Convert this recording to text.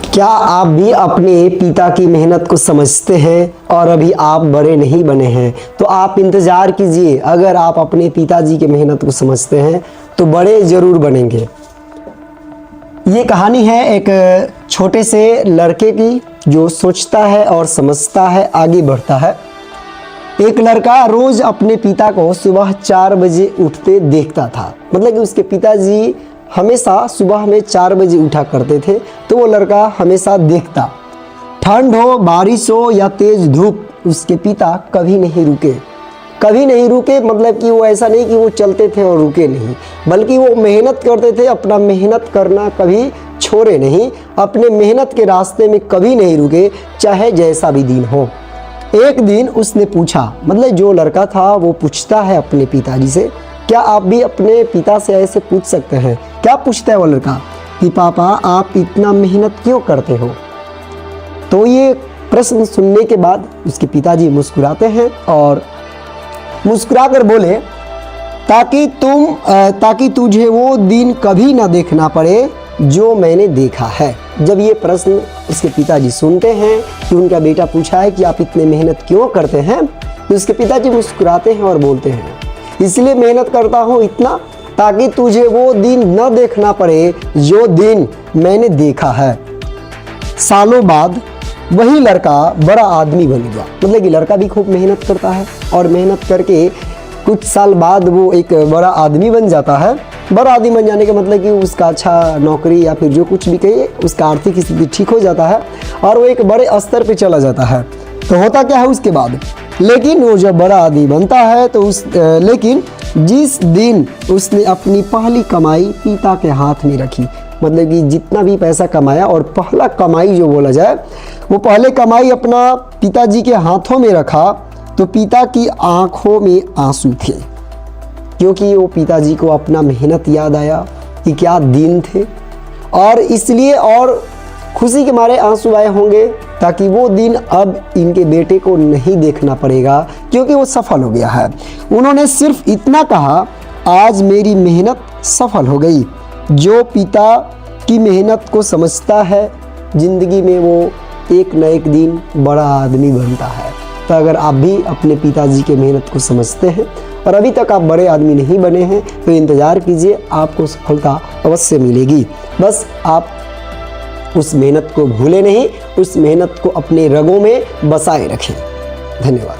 क्या आप भी अपने पिता की मेहनत को समझते हैं और अभी आप बड़े नहीं बने हैं? तो आप इंतज़ार कीजिए। अगर आप अपने पिताजी की मेहनत को समझते हैं तो बड़े ज़रूर बनेंगे। ये कहानी है एक छोटे से लड़के की जो सोचता है और समझता है, आगे बढ़ता है। एक लड़का रोज़ अपने पिता को सुबह 4 बजे उठते देखता था। मतलब कि उसके पिताजी हमेशा सुबह में 4 बजे उठा करते थे, तो वो लड़का हमेशा देखता। ठंड हो, बारिश हो या तेज़ धूप, उसके पिता कभी नहीं रुके। कभी नहीं रुके मतलब कि वो ऐसा नहीं कि वो चलते थे और रुके नहीं, बल्कि वो मेहनत करते थे। अपना मेहनत करना कभी छोड़े नहीं, अपने मेहनत के रास्ते में कभी नहीं रुके, चाहे जैसा भी दिन हो। एक दिन उसने पूछा, मतलब जो लड़का था वो पूछता है अपने पिताजी से। क्या आप भी अपने पिता से ऐसे पूछ सकते हैं? क्या पूछता है वो लड़का कि पापा आप इतना मेहनत क्यों करते हो? तो ये प्रश्न सुनने के बाद उसके पिताजी मुस्कुराते हैं और मुस्कुराकर बोले, ताकि तुझे वो दिन कभी ना देखना पड़े जो मैंने देखा है। जब ये प्रश्न उसके पिताजी सुनते हैं कि उनका बेटा पूछा है कि आप इतने मेहनत क्यों करते हैं, तो उसके पिताजी मुस्कुराते हैं और बोलते हैं, इसलिए मेहनत करता हूँ इतना ताकि तुझे वो दिन न देखना पड़े जो दिन मैंने देखा है। सालों बाद वही लड़का बड़ा आदमी बन गया। मतलब कि लड़का भी खूब मेहनत करता है और मेहनत करके कुछ साल बाद वो एक बड़ा आदमी बन जाता है। बड़ा आदमी बन जाने का मतलब कि उसका अच्छा नौकरी या फिर जो कुछ भी कहिए, उसका आर्थिक स्थिति ठीक हो जाता है और वो एक बड़े स्तर पे चला जाता है। तो होता क्या है उसके बाद, लेकिन वो जब बड़ा आदमी बनता है तो लेकिन जिस दिन उसने अपनी पहली कमाई पिता के हाथ में रखी, मतलब कि जितना भी पैसा कमाया और पहला कमाई जो बोला जाए, वो पहले कमाई अपना पिताजी के हाथों में रखा, तो पिता की आंखों में आंसू थे, क्योंकि वो पिताजी को अपना मेहनत याद आया कि क्या दिन थे, और इसलिए और खुशी के मारे आंसू आए होंगे, ताकि वो दिन अब इनके बेटे को नहीं देखना पड़ेगा क्योंकि वो सफल हो गया है। उन्होंने सिर्फ इतना कहा, आज मेरी मेहनत सफल हो गई। जो पिता की मेहनत को समझता है, ज़िंदगी में वो एक न एक दिन बड़ा आदमी बनता है। तो अगर आप भी अपने पिताजी के मेहनत को समझते हैं और अभी तक आप बड़े आदमी नहीं बने हैं, तो इंतज़ार कीजिए, आपको सफलता अवश्य मिलेगी। बस आप उस मेहनत को भूले नहीं, उस मेहनत को अपने रगों में बसाए रखें। धन्यवाद।